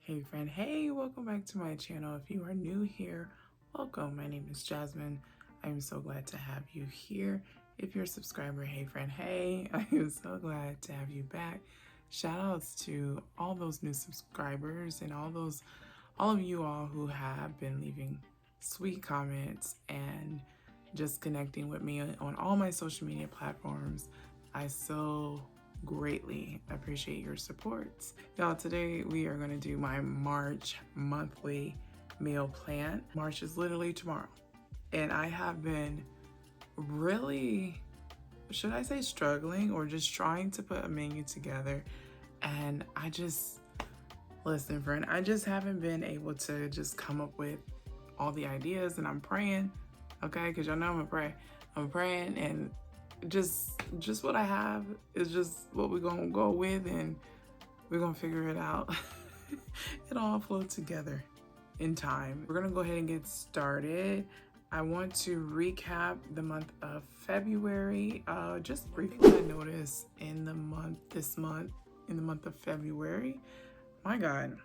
Hey friend, hey, welcome back to my channel. If you are new here, welcome. My name is Jasmine. I'm so glad to have you here. If you're a subscriber, hey friend, hey, I am so glad to have you back. Shout outs to all those new subscribers and all of you all who have been leaving sweet comments and just connecting with me on all my social media platforms. I so greatly appreciate your support. Y'all, today we are going to do my March monthly meal plan. March is literally tomorrow. And I have been really, should I say struggling or just trying to put a menu together. And listen friend, I just haven't been able to just come up with all the ideas, and I'm praying, okay? Because y'all know I'm gonna pray. I'm praying, and just what I have is just what we're gonna go with, and we're gonna figure it out. It all flow together in time. We're gonna go ahead and get started. I want to recap the month of February. Just briefly, I noticed in the month of February, my God,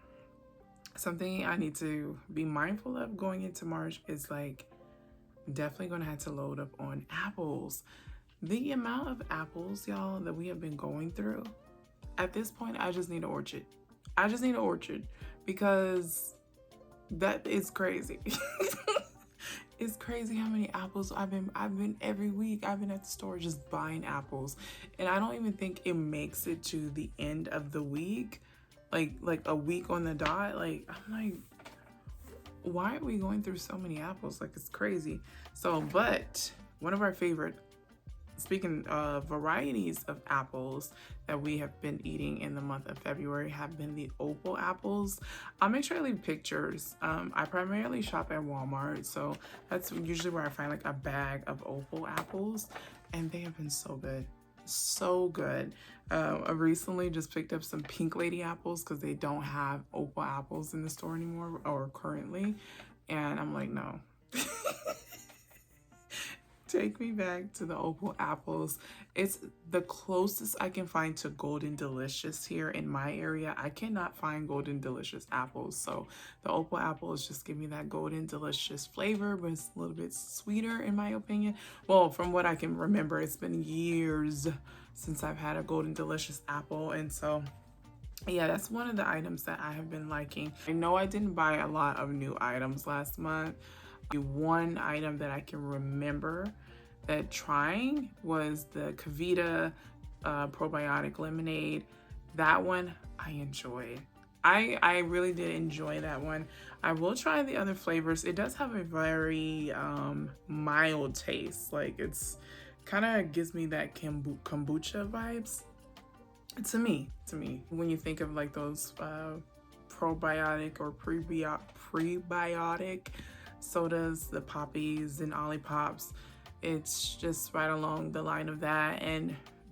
something I need to be mindful of going into March is like definitely gonna have to load up on apples. The amount of apples, y'all, that we have been going through, at this point, I just need an orchard. I just need an orchard because that is crazy. It's crazy how many apples I've been every week. I've been at the store just buying apples, and I don't even think it makes it to the end of the week, like a week on the dot. Like, I'm like, why are we going through so many apples? Like, it's crazy. So, but one of our favorite, speaking of varieties of apples that we have been eating in the month of February, have been the opal apples. I'll make sure I leave pictures. I primarily shop at Walmart, so that's usually where I find like a bag of opal apples, and they have been so good. So good. I recently just picked up some pink lady apples because they don't have opal apples in the store anymore, or currently, and I'm like, no. Take me back to the opal apples. It's the closest I can find to Golden Delicious here in my area. I cannot find Golden Delicious apples, so the opal apples just give me that Golden Delicious flavor, but it's a little bit sweeter in my opinion. Well, from what I can remember, it's been years since I've had a Golden Delicious apple, and so yeah, that's one of the items that I have been liking. I know I didn't buy a lot of new items last month. One item that I can remember that trying was the Kavita probiotic lemonade. That one I enjoyed. I really did enjoy that one. I will try the other flavors. It does have a very mild taste. Like, it's kind of gives me that kombucha vibes. To me, when you think of like those probiotic or prebiotic sodas, the poppies and Olippops, it's just right along the line of that.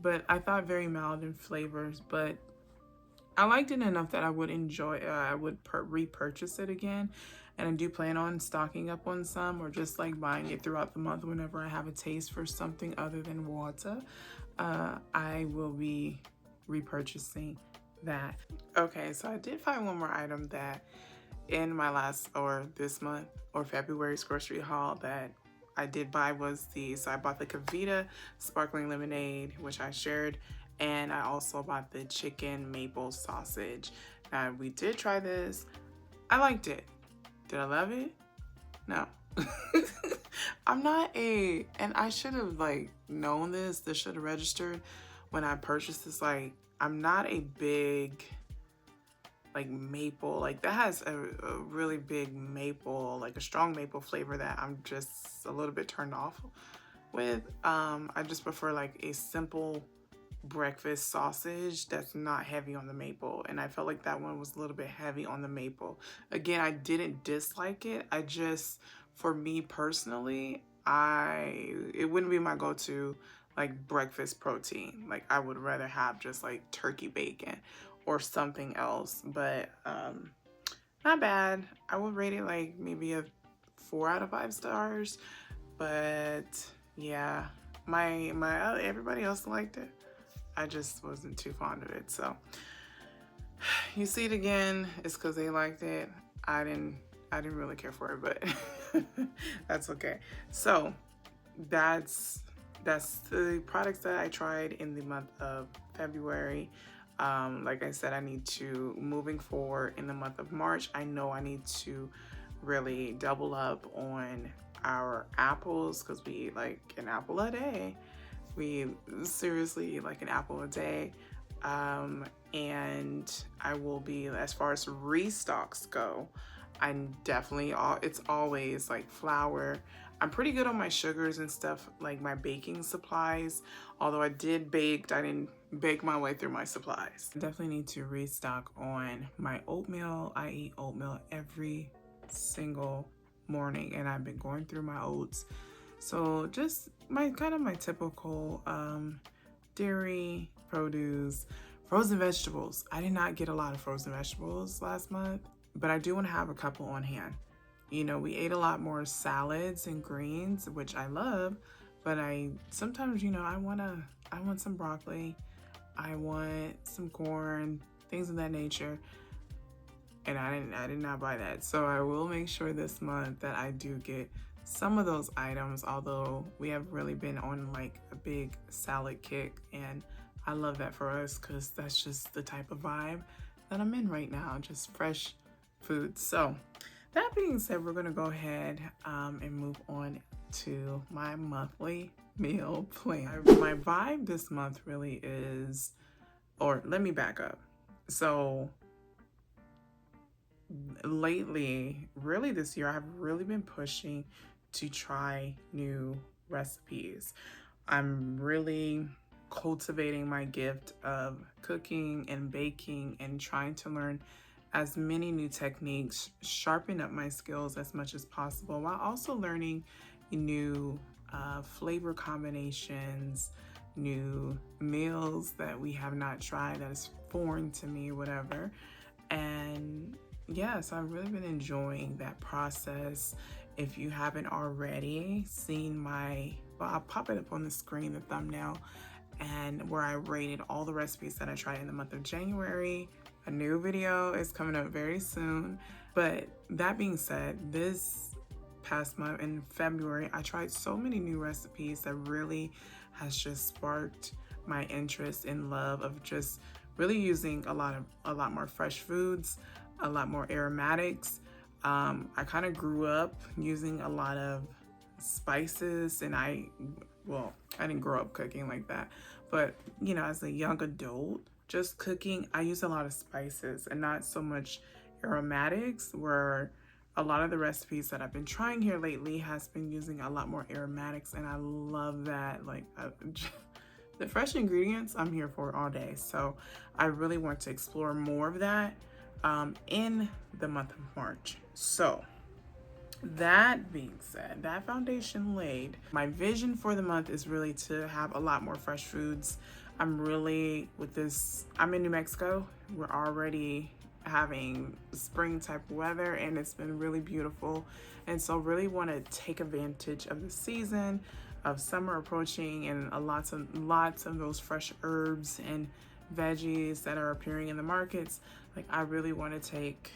But I thought very mild in flavors, but I liked it enough that I would enjoy. I would repurchase it again, and I do plan on stocking up on some, or just like buying it throughout the month whenever I have a taste for something other than water. I will be repurchasing that. Okay, so I did find one more item that in my last, or this month, or February's grocery haul that I did buy so I bought the Kavita sparkling lemonade, which I shared, and I also bought the chicken maple sausage. Now, we did try this. I liked it. Did I love it? No. I'm not and I should have like known this should have registered when I purchased this. Like, I'm not a big like maple, like that has a really big maple, like a strong maple flavor that I'm just a little bit turned off with. I just prefer like a simple breakfast sausage that's not heavy on the maple, and I felt like that one was a little bit heavy on the maple. Again, I didn't dislike it. I just, for me personally, it wouldn't be my go-to like breakfast protein. Like, I would rather have just like turkey bacon or something else. But not bad. I would rate it like maybe a 4 out of 5 stars. But yeah, my everybody else liked it. I just wasn't too fond of it. So You see it again, it's because they liked it. I didn't I didn't really care for it, but that's okay. So that's the products that I tried in the month of February. Like I said, I need to, moving forward in the month of March, I know I need to really double up on our apples because we eat like an apple a day. We seriously eat like an apple a day. And I will be, as far as restocks go, I'm definitely it's always like flour. I'm pretty good on my sugars and stuff, like my baking supplies. Although I didn't bake my way through my supplies. I definitely need to restock on my oatmeal. I eat oatmeal every single morning, and I've been going through my oats. So just my typical dairy, produce, frozen vegetables. I did not get a lot of frozen vegetables last month, but I do want to have a couple on hand. You know, we ate a lot more salads and greens, which I love, but I sometimes, I want some broccoli, I want some corn, things of that nature. And I did not buy that. So I will make sure this month that I do get some of those items, although we have really been on like a big salad kick, and I love that for us because that's just the type of vibe that I'm in right now, just fresh food. So that being said, we're gonna go ahead and move on to my monthly meal plan. My vibe this month really is, or let me back up. So lately, really this year, I've really been pushing to try new recipes. I'm really cultivating my gift of cooking and baking and trying to learn as many new techniques, sharpen up my skills as much as possible, while also learning new flavor combinations, new meals that we have not tried that is foreign to me, whatever. And yeah, so I've really been enjoying that process. If you haven't already seen I'll pop it up on the screen, the thumbnail, and where I rated all the recipes that I tried in the month of January. A new video is coming up very soon. But that being said, this past month in February, I tried so many new recipes that really has just sparked my interest and love of just really using a lot more fresh foods, a lot more aromatics. I kind of grew up using a lot of spices, and I didn't grow up cooking like that, but as a young adult, just cooking, I use a lot of spices and not so much aromatics, where a lot of the recipes that I've been trying here lately has been using a lot more aromatics, and I love that. Like the fresh ingredients, I'm here for all day. So I really want to explore more of that in the month of March. So that being said, that foundation laid, my vision for the month is really to have a lot more fresh foods. I'm in New Mexico. We're already having spring type weather, and it's been really beautiful. And so really want to take advantage of the season of summer approaching, and lots of those fresh herbs and veggies that are appearing in the markets. Like, I really want to take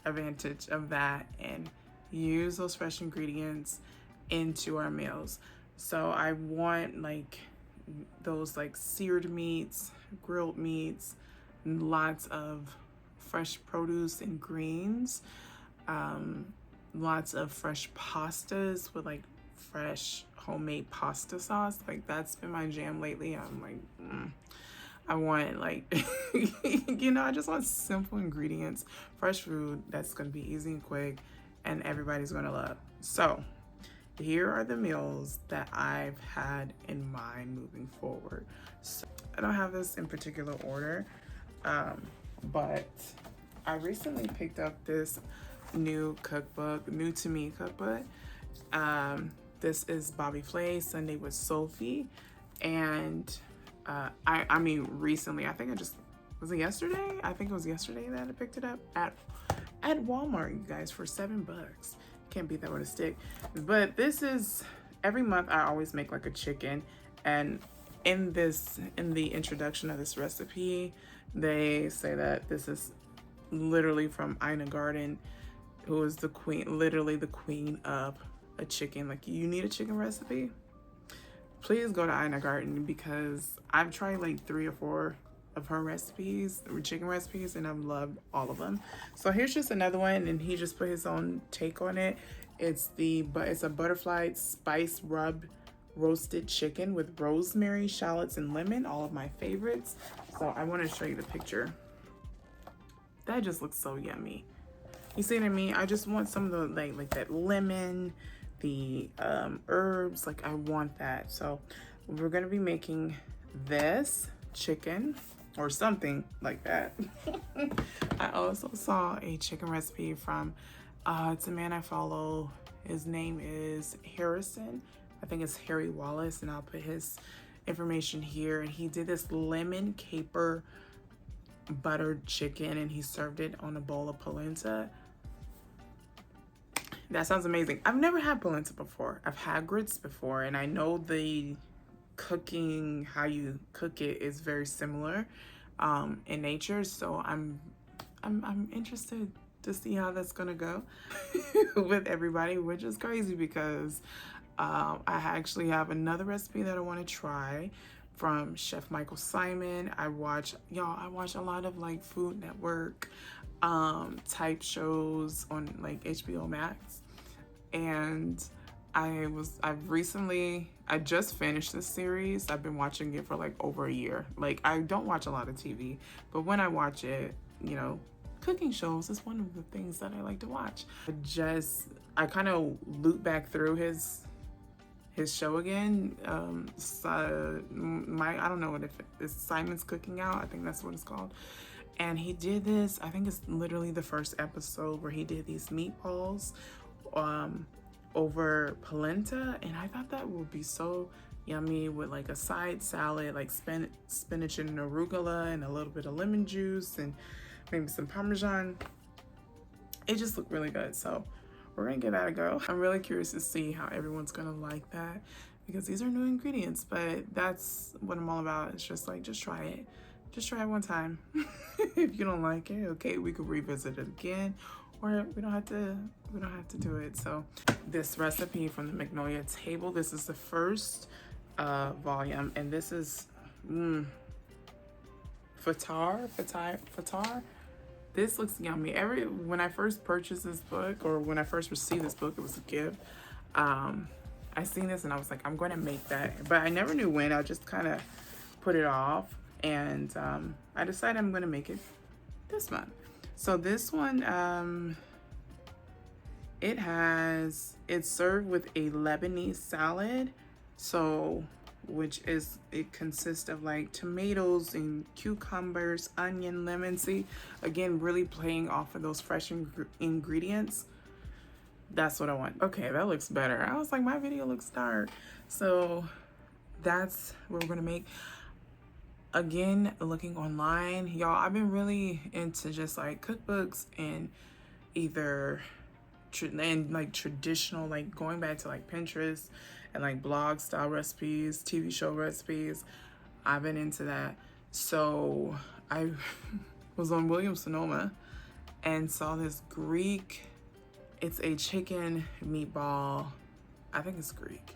advantage of that and use those fresh ingredients into our meals. So I want those seared meats, grilled meats, lots of fresh produce and greens, lots of fresh pastas with fresh homemade pasta sauce. That's been my jam lately. I'm I want I just want simple ingredients, fresh food that's gonna be easy and quick and everybody's gonna love. So here are the meals that I've had in mind moving forward. So I don't have this in particular order, but I recently picked up this new to me cookbook. This is Bobby Flay, Sunday with Sophie. And recently, was it yesterday? I think it was yesterday that I picked it up at Walmart, you guys, for $7. Can't beat that with a stick. But this is, every month I always make a chicken, and in the introduction of this recipe, They say that this is literally from Ina Garten, who is the queen, literally the queen of a chicken. Like, you need a chicken recipe, please go to Ina Garten, because I've tried like 3 or 4 of her recipes, or chicken recipes, and I've loved all of them. So here's just another one, and he just put his own take on it. It's a butterfly spice rub roasted chicken with rosemary, shallots, and lemon, all of my favorites. So I want to show you the picture. That just looks so yummy. You see what I mean? I just want some of the like that lemon, the herbs. Like, I want that. So we're gonna be making this chicken or something like that. I also saw a chicken recipe from it's a man I follow. His name is Harrison. I think it's Harry Wallace, and I'll put his information here. And he did this lemon caper buttered chicken, and he served it on a bowl of polenta. That sounds amazing. I've never had polenta before. I've had grits before, and I know the cooking, how you cook it, is very similar in nature. So I'm interested to see how that's gonna go with everybody, which is crazy because I actually have another recipe that I want to try from Chef Michael Simon. I watch a lot of like Food Network type shows on like HBO Max, and I just finished this series. I've been watching it for like over a year. Like, I don't watch a lot of TV, but when I watch it, cooking shows is one of the things that I like to watch. I kind of loop back through his show again. I don't know if it's Simon's Cooking Out. I think that's what it's called. And he did this, I think it's literally the first episode, where he did these meatballs over polenta, and I thought that would be so yummy with like a side salad, like spinach and arugula and a little bit of lemon juice and maybe some Parmesan. It just looked really good. So we're gonna give that a go. I'm really curious to see how everyone's gonna like that, because these are new ingredients, but that's what I'm all about. It's just like, just try it. Just try it one time. If you don't like it, okay, we could revisit it again, or we don't have to do it. So this recipe from the Magnolia Table, this is the first volume, and this is fatar. This looks yummy. When I first purchased this book, or when I first received this book, it was a gift. I seen this and I was like, I'm going to make that, but I never knew when. I just kind of put it off, and I decided I'm going to make it this month. So this one, it's served with a Lebanese salad. So it consists of like tomatoes and cucumbers, onion, lemon. See, again, really playing off of those fresh ingredients. That's what I want. Okay, that looks better. I was like, my video looks dark. So that's what we're gonna make. Again, looking online, y'all, I've been really into just like cookbooks and either traditional, like going back to like Pinterest and like blog style recipes, TV show recipes. I've been into that. So I was on Sonoma and saw this Greek, it's a chicken meatball, I think it's Greek,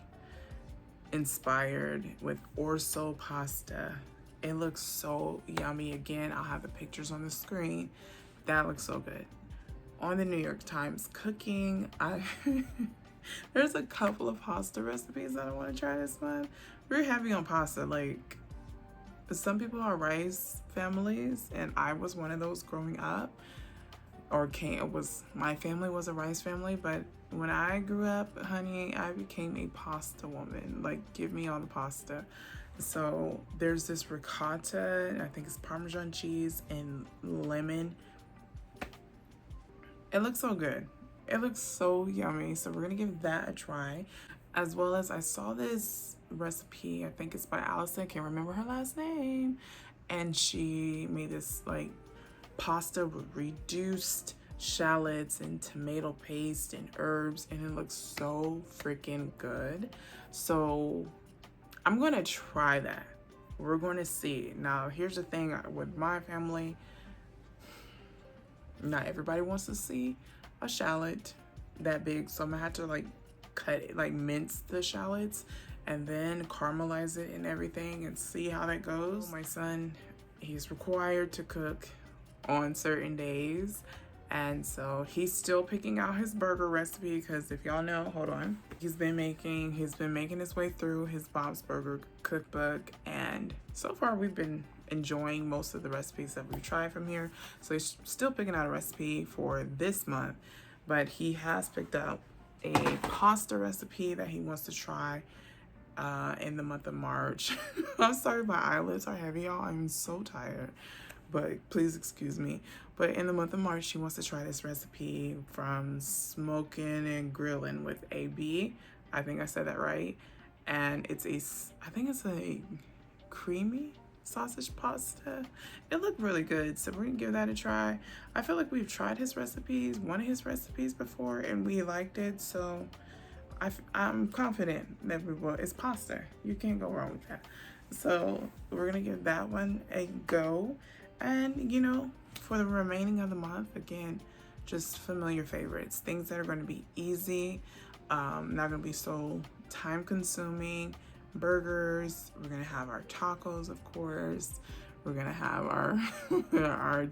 inspired with orzo pasta. It looks so yummy. Again, I'll have the pictures on the screen. That looks so good. On the New York Times Cooking, there's a couple of pasta recipes that I want to try this month. We're heavy on pasta. Like, some people are rice families, and I was one of those growing up. My family was a rice family, but when I grew up, honey, I became a pasta woman. Like, give me all the pasta. So there's this ricotta, and I think it's Parmesan cheese and lemon. It looks so good. It looks so yummy. So we're gonna give that a try. As well as I saw this recipe, I think it's by Allison, I can't remember her last name. And she made this like pasta with reduced shallots and tomato paste and herbs, and it looks so freaking good. So I'm gonna try that. we're going to see. Now, here's the thing with my family. Not everybody wants to see a shallot that big, so I'm gonna have to like cut it, like mince the shallots and then caramelize it and everything and see how that goes. My son, he's required to cook on certain days, and so he's still picking out his burger recipe, because if y'all know, hold on, he's been making his way through his Bob's Burger cookbook, and so far we've been enjoying most of the recipes that we've tried from here. So he's still picking out a recipe for this month, but he has picked up a pasta recipe that he wants to try in the month of March. I'm sorry, my eyelids are heavy, y'all. I'm so tired, but please excuse me. But in the month of March, she wants to try this recipe from Smokin and Grilling with AB. I think I said that right. And I think it's a creamy sausage pasta. It looked really good, so we're gonna give that a try. I feel like we've tried one of his recipes before, and we liked it, so I'm confident that we will. It's pasta. You can't go wrong with that. So we're gonna give that one a go. And you know, for the remaining of the month, again, just familiar favorites, things that are going to be easy, not going to be so time consuming. Burgers, we're going to have our tacos, of course. We're going to have our our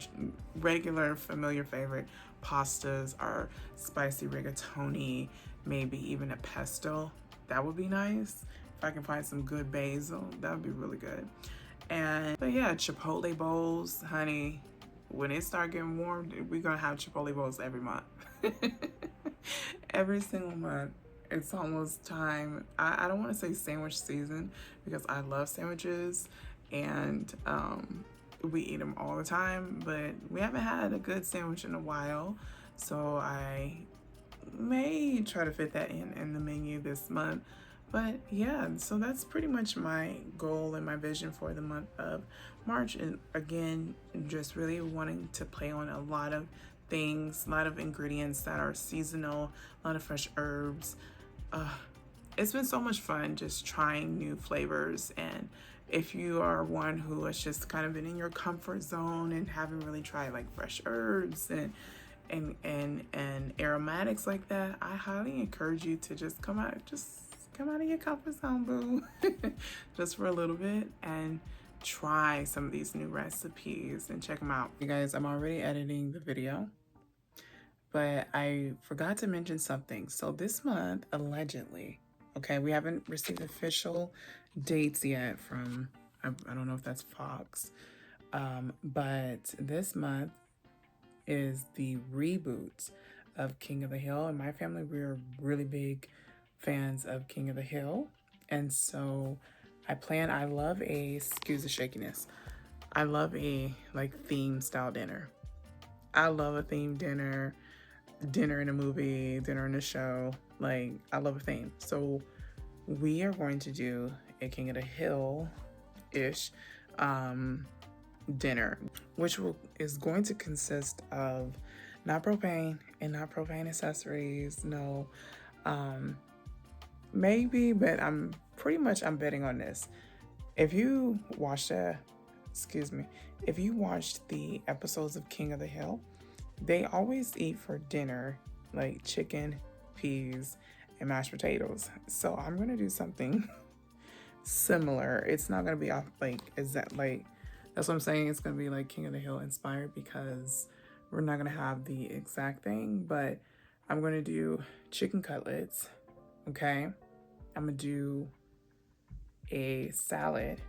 regular familiar favorite pastas, our spicy rigatoni, maybe even a pesto. That would be nice. If I can find some good basil, that would be really good. But yeah, Chipotle bowls, honey. When it start getting warm, we're gonna have Chipotle bowls every month. Every single month. It's almost time. I don't want to say sandwich season, because I love sandwiches and we eat them all the time, but we haven't had a good sandwich in a while, so I may try to fit that in the menu this month. But yeah, so that's pretty much my goal and my vision for the month of March. And again, just really wanting to play on a lot of things, a lot of ingredients that are seasonal, a lot of fresh herbs. It's been so much fun just trying new flavors. And if you are one who has just kind of been in your comfort zone and haven't really tried like fresh herbs and aromatics like that, I highly encourage you to just come out of your comfort zone, boo. Just for a little bit, and try some of these new recipes and check them out. You guys, I'm already editing the video, but I forgot to mention something. So this month, allegedly, okay, we haven't received official dates yet from, I don't know if that's Fox, but this month is the reboot of King of the Hill. In my family, we're really big fans of King of the Hill, and so I love excuse the shakiness, I love a like theme style dinner. I love a themed dinner in a movie, dinner in a show. Like, I love a theme. So we are going to do a King of the Hill ish dinner, which is going to consist of not propane and not propane accessories. No, maybe, but I'm betting on this. If you watched the episodes of King of the Hill, they always eat for dinner like chicken, peas, and mashed potatoes. So I'm gonna do something similar. It's not gonna be off like that's what I'm saying. It's gonna be like King of the Hill inspired, because we're not gonna have the exact thing, but I'm gonna do chicken cutlets. Okay, I'm gonna do a salad,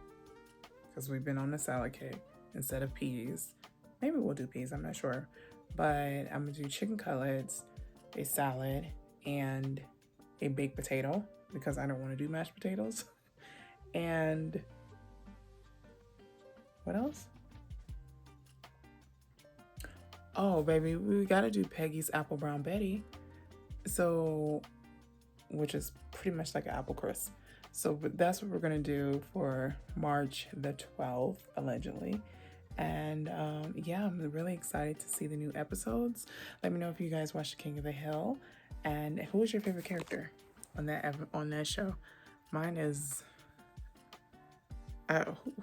because we've been on the salad kick, instead of peas. Maybe we'll do peas, I'm not sure. But I'm gonna do chicken cutlets, a salad, and a baked potato, because I don't want to do mashed potatoes. And what else? Oh, baby, we gotta do Peggy's Apple Brown Betty. So, which is pretty much like an apple crisp. So that's what we're gonna do for March the 12th, allegedly. And yeah, I'm really excited to see the new episodes. Let me know if you guys watched King of the Hill, and who was your favorite character on that show. Mine is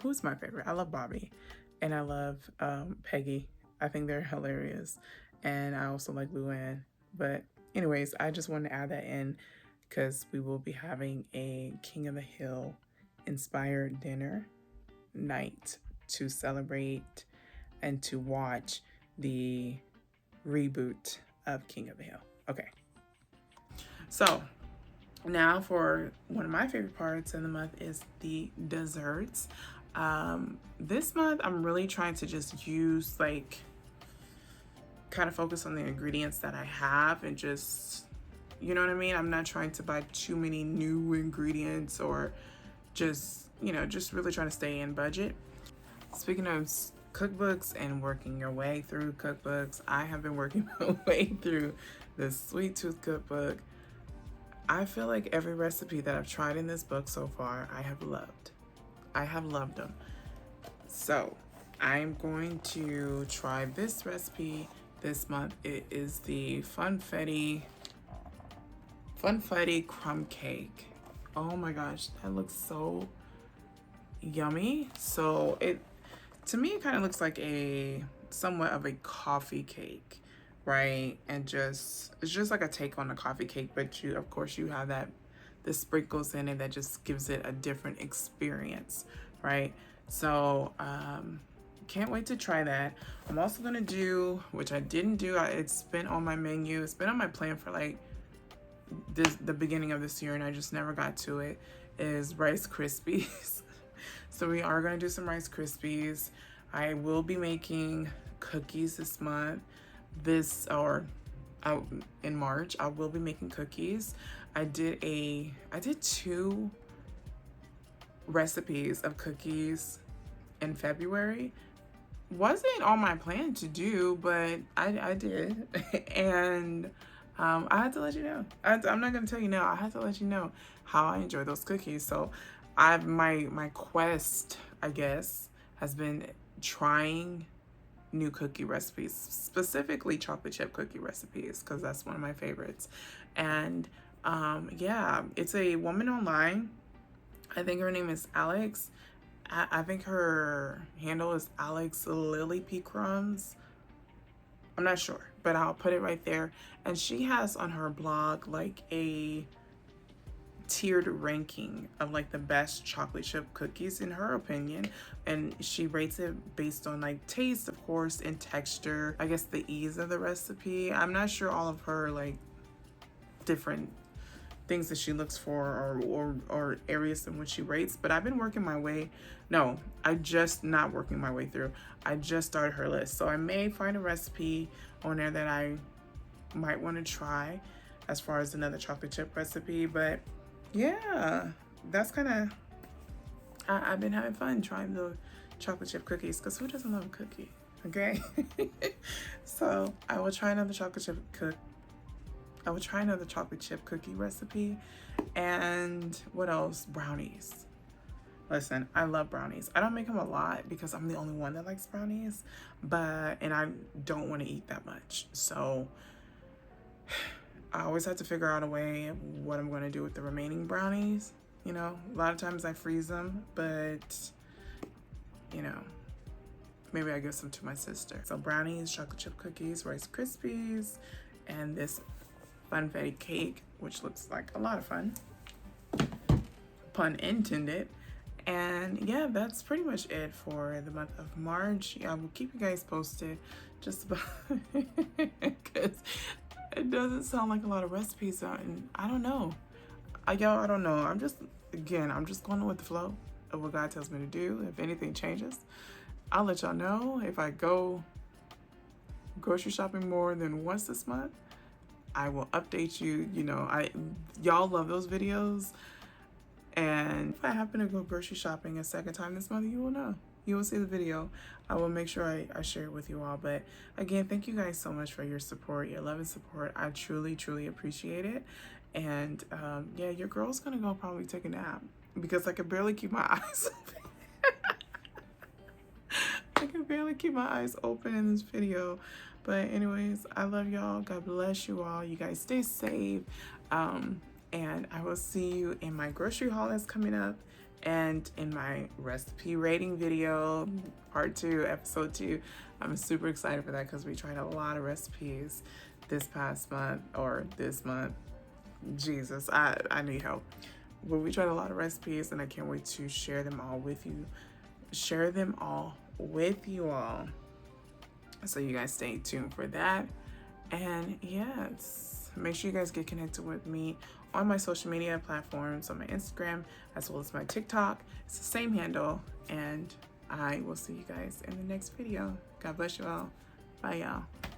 Who's my favorite? I love Bobby, and I love Peggy. I think they're hilarious, and I also like Luann. But anyways, I just wanted to add that in because we will be having a King of the Hill inspired dinner night to celebrate and to watch the reboot of King of the Hill. Okay, so now for one of my favorite parts of the month is the desserts. This month I'm really trying to just use like kind of focus on the ingredients that I have and just, you know what I mean? I'm not trying to buy too many new ingredients or just, just really trying to stay in budget. Speaking of cookbooks and working your way through cookbooks, I have been working my way through the Sweet Tooth cookbook. I feel like every recipe that I've tried in this book so far, I have loved. I have loved them. So I'm going to try this recipe this month. It is the Funfetti crumb cake. Oh my gosh, that looks so yummy. So to me it kind of looks like somewhat of a coffee cake, right? And it's just like a take on a coffee cake, but of course you have the sprinkles in it that just gives it a different experience, right? So can't wait to try that. I'm also gonna do, which I didn't do, it's been on my menu, it's been on my plan for like the beginning of this year and I just never got to it, is Rice Krispies. So we are gonna do some Rice Krispies. I will be making cookies this month. In March, I will be making cookies. I did 2 recipes of cookies in February. Wasn't on my plan to do, but I did. And I had to let you know. I'm not gonna tell you now. I had to let you know how I enjoy those cookies. So my quest, I guess, has been trying new cookie recipes, specifically chocolate chip cookie recipes, because that's one of my favorites. And yeah, it's a woman online. I think her name is Alex. I think her handle is Alex Lily P. Crumbs. I'm not sure, but I'll put it right there. And she has on her blog like a tiered ranking of like the best chocolate chip cookies in her opinion, and she rates it based on like taste, of course, and texture, I guess the ease of the recipe. I'm not sure all of her like different things that she looks for or areas in which she rates, but I've been working my way. No, I just not working my way through. I just started her list, so I may find a recipe on there that I might want to try as far as another chocolate chip recipe. But yeah, that's kind of, I've been having fun trying the chocolate chip cookies, because who doesn't love a cookie? Okay. So I will try another chocolate chip cookie recipe. And what else? Brownies. Listen, I love brownies. I don't make them a lot because I'm the only one that likes brownies, and I don't want to eat that much. So I always have to figure out a way of what I'm going to do with the remaining brownies. A lot of times I freeze them, but maybe I give some to my sister. So brownies, chocolate chip cookies, Rice Krispies, and this Funfetti cake, which looks like a lot of fun, pun intended. And yeah, that's pretty much it for the month of March. I will keep you guys posted just about because it doesn't sound like a lot of recipes out, and I don't know. I don't know. I'm just going with the flow of what God tells me to do. If anything changes, I'll let y'all know. If I go grocery shopping more than once this month, I will update you. Y'all love those videos. And if I happen to go grocery shopping a second time this month, you will know. You will see the video. I will make sure I share it with you all. But again, thank you guys so much for your support, your love and support. I truly, truly appreciate it. And yeah, your girl's gonna go probably take a nap because I can barely keep my eyes open. I can barely keep my eyes open in this video. But anyways, I love y'all. God bless you all. You guys stay safe. And I will see you in my grocery haul that's coming up And in my recipe rating video, part 2, episode 2, I'm super excited for that because we tried a lot of recipes this past month, or this month. Jesus, I need help. But we tried a lot of recipes and I can't wait to share them all with you. Share them all with you all. So you guys stay tuned for that. And yes, make sure you guys get connected with me on my social media platforms, on my Instagram, as well as my TikTok. It's the same handle. And I will see you guys in the next video. God bless you all. Bye, y'all.